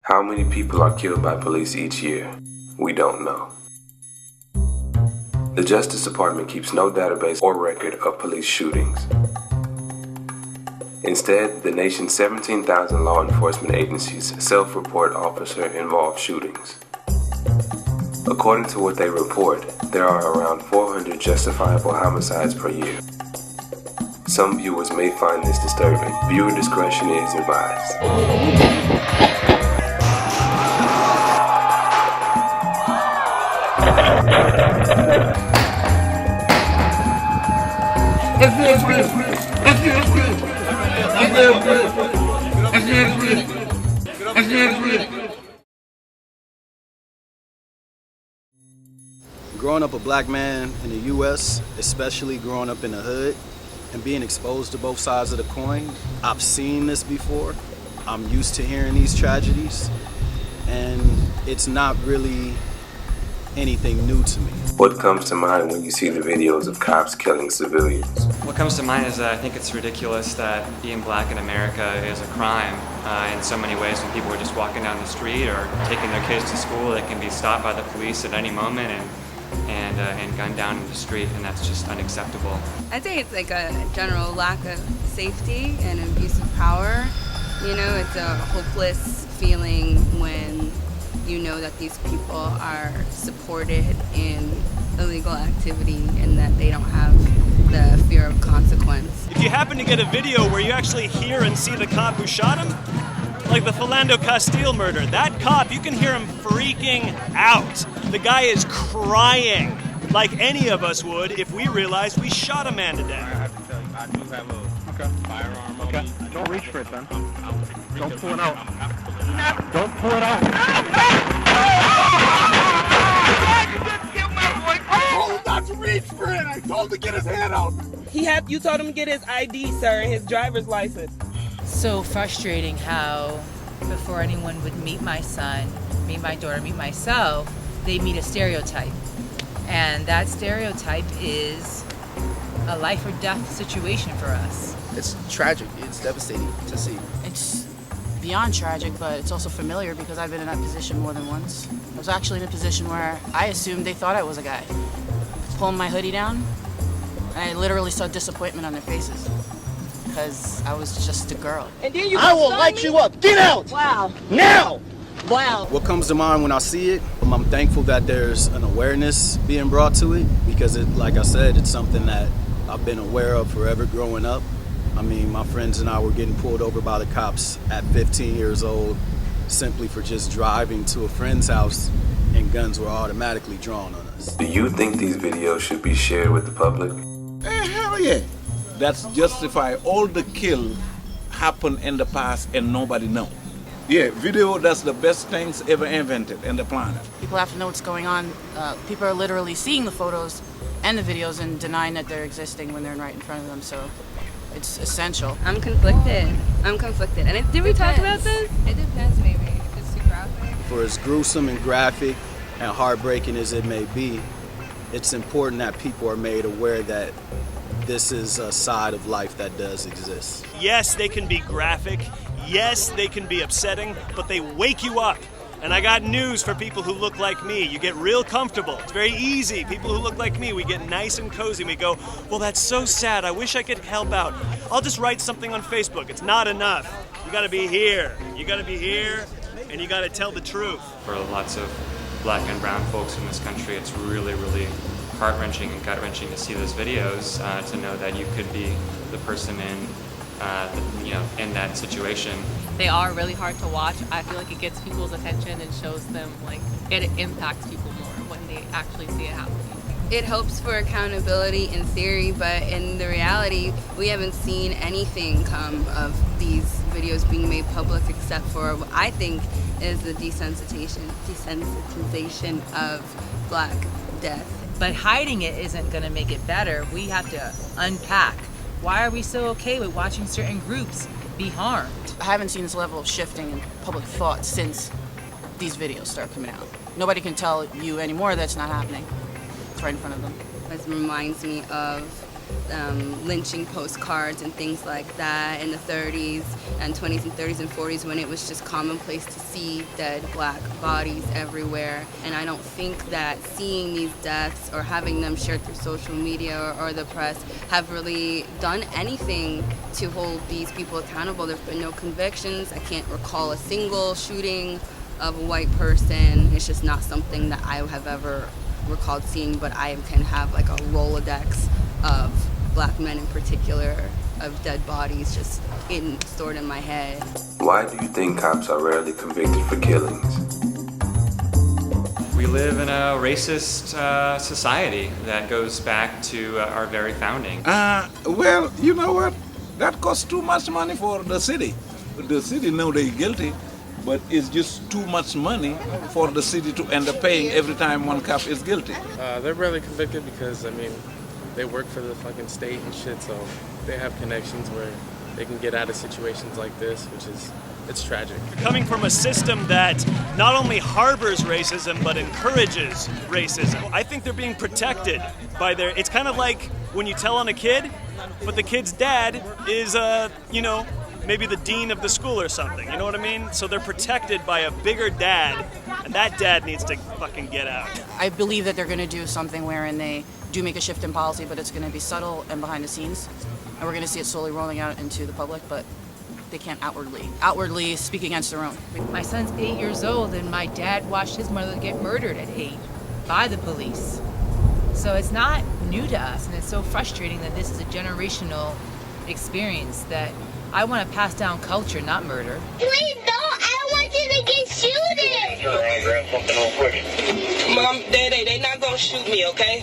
How many people are killed by police each year? We don't know. The Justice Department keeps no database or record of police shootings. Instead, the nation's 17,000 law enforcement agencies self-report officer-involved shootings. According to what they report, there are around 400 justifiable homicides per year. Some viewers may find this disturbing. Viewer discretion is advised. Growing up a black man in the U.S., especially growing up in the hood, and being exposed to both sides of the coin, I've seen this before. I'm used to hearing these tragedies, and it's not really anything new to me. What comes to mind when you see the videos of cops killing civilians? What comes to mind is that I think it's ridiculous that being black in America is a crime in so many ways. When people are just walking down the street or taking their kids to school, they can be stopped by the police at any moment and gunned down in the street, and that's just unacceptable. I'd say it's like a general lack of safety and abuse of power. You know, it's a hopeless feeling when you know that these people are supported in illegal activity and that they don't have the fear of consequence. If you happen to get a video where you actually hear and see the cop who shot him, like the Philando Castile murder, that cop, you can hear him freaking out. The guy is crying like any of us would if we realized we shot a man to death. I have to tell you, I do have a firearm on me. Don't reach for it, son. Don't pull it out. Don't pull it out. I told him not to reach for it. I told him to get his hand out. You told him to get his ID, sir, and his driver's license. So frustrating how before anyone would meet my son, meet my daughter, meet myself, they meet a stereotype. And that stereotype is a life or death situation for us. It's tragic. It's devastating to see. It's beyond tragic, but it's also familiar because I've been in that position more than once. I was actually in a position where I assumed they thought I was a guy. Pulling my hoodie down, and I literally saw disappointment on their faces because I was just a girl. And then you I will light you up. Get out! Wow. Now! Wow. What comes to mind when I see it, I'm thankful that there's an awareness being brought to it because, like I said, it's something that I've been aware of forever growing up. I mean, my friends and I were getting pulled over by the cops at 15 years old simply for just driving to a friend's house, and guns were automatically drawn on us. Do you think these videos should be shared with the public? Hell yeah. That's justify all the kill happened in the past and nobody know. Yeah, video, that's the best things ever invented in the planet. People have to know what's going on. People are literally seeing the photos and the videos and denying that they're existing when they're right in front of them, so it's essential. I'm conflicted. And did we talk about this? It depends, maybe. If it's too graphic. For as gruesome and graphic and heartbreaking as it may be, it's important that people are made aware that this is a side of life that does exist. Yes, they can be graphic. Yes, they can be upsetting, but they wake you up. And I got news for people who look like me. You get real comfortable. It's very easy. People who look like me, we get nice and cozy. We go, well, that's so sad. I wish I could help out. I'll just write something on Facebook. It's not enough. You gotta be here. You gotta be here, and you gotta tell the truth. For lots of black and brown folks in this country, it's really, really heart-wrenching and gut-wrenching to see those videos, to know that you could be the person in that situation. They are really hard to watch. I feel like it gets people's attention and shows them, like, it impacts people more when they actually see it happening. It hopes for accountability in theory, but in the reality, we haven't seen anything come of these videos being made public except for what I think is the desensitization of Black death. But hiding it isn't going to make it better. We have to unpack. Why are we so okay with watching certain groups be harmed? I haven't seen this level of shifting in public thought since these videos start coming out. Nobody can tell you anymore that's not happening. It's right in front of them. It reminds me of lynching postcards and things like that in the 30s and 20s and 30s and 40s, when it was just commonplace to see dead black bodies everywhere. And I don't think that seeing these deaths or having them shared through social media or the press have really done anything to hold these people accountable. There's been no convictions. I can't recall a single shooting of a white person. It's just not something that I have ever recalled seeing, but I can have like a Rolodex of black men in particular, of dead bodies just stored in my head. Why do you think cops are rarely convicted for killings? We live in a racist society that goes back to our very founding. Well, you know what? That costs too much money for the city. The city know they're guilty, but it's just too much money for the city to end up paying every time one cop is guilty. They're rarely convicted because, I mean, they work for the fucking state and shit, so they have connections where they can get out of situations like this, it's tragic. Coming from a system that not only harbors racism, but encourages racism, I think they're being protected by it's kind of like when you tell on a kid, but the kid's dad is, maybe the dean of the school or something, you know what I mean? So they're protected by a bigger dad, and that dad needs to fucking get out. I believe that they're going to do something wherein they do make a shift in policy, but it's going to be subtle and behind the scenes. And we're going to see it slowly rolling out into the public, but they can't outwardly speak against their own. My son's 8 years old, and my dad watched his mother get murdered at 8 by the police. So it's not new to us, and it's so frustrating that this is a generational experience that I want to pass down culture, not murder. Please don't! I don't want you to get shooted! Sure, I'll grab something real quick. Mom, Daddy, they not gonna shoot me, okay?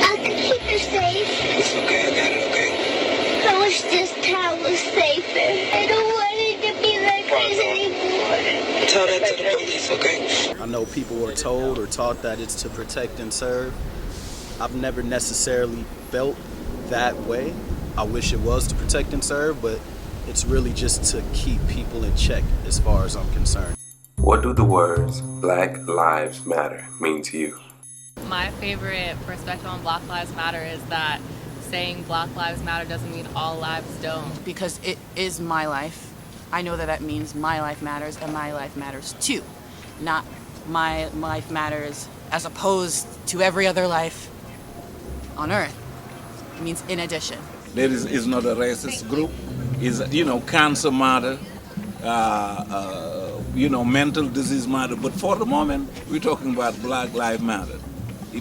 I can keep it safe. It's okay, I got it, okay? I wish this town was safer. I don't want it to be like this anymore. Tell that to the police, okay? I know people were told or taught that it's to protect and serve. I've never necessarily felt that way. I wish it was to protect and serve, but it's really just to keep people in check as far as I'm concerned. What do the words Black Lives Matter mean to you? My favorite perspective on Black Lives Matter is that saying Black Lives Matter doesn't mean all lives don't. Because it is my life. I know that means my life matters, and my life matters too. Not my life matters as opposed to every other life on Earth. It means in addition. There is not a racist group. Is cancer matter, mental disease matter. But for the moment, we're talking about Black Lives Matter.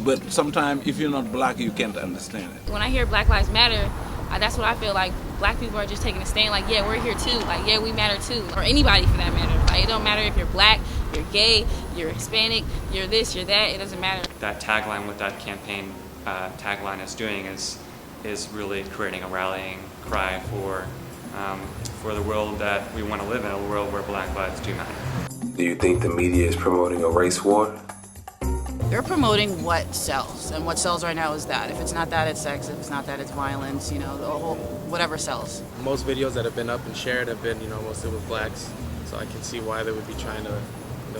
But sometimes, if you're not black, you can't understand it. When I hear Black Lives Matter, that's what I feel like. Black people are just taking a stand. Like, yeah, we're here too. Like, yeah, we matter too. Or anybody for that matter. Like, it don't matter if you're black, you're gay, you're Hispanic, you're this, you're that. It doesn't matter. That tagline, what that campaign tagline is doing is really creating a rallying cry for the world that we want to live in, a world where black lives do matter. Do you think the media is promoting a race war? They're promoting what sells, and what sells right now is that. If it's not that, it's sex. If it's not that, it's violence. The whole whatever sells. Most videos that have been up and shared have been, mostly with blacks, so I can see why they would be trying to,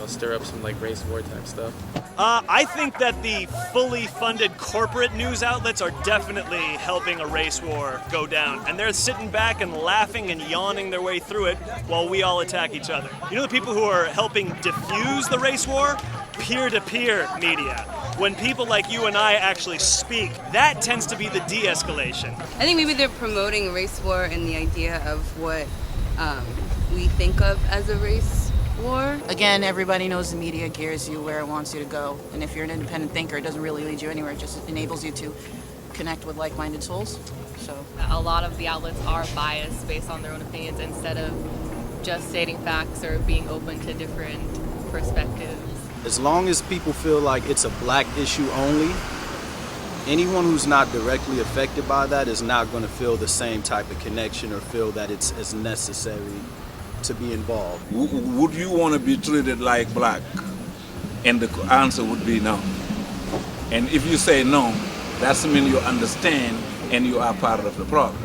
stir up some like race war type stuff. I think that the fully funded corporate news outlets are definitely helping a race war go down. And they're sitting back and laughing and yawning their way through it while we all attack each other. You know the people who are helping diffuse the race war? Peer-to-peer media. When people like you and I actually speak, that tends to be the de-escalation. I think maybe they're promoting a race war in the idea of what we think of as a race war. Again, everybody knows the media gears you where it wants you to go. And if you're an independent thinker, it doesn't really lead you anywhere. It just enables you to connect with like-minded souls. So a lot of the outlets are biased based on their own opinions instead of just stating facts or being open to different perspectives. As long as people feel like it's a black issue only, anyone who's not directly affected by that is not going to feel the same type of connection or feel that it's as necessary to be involved. Would you want to be treated like black? And the answer would be no. And if you say no, that means you understand and you are part of the problem.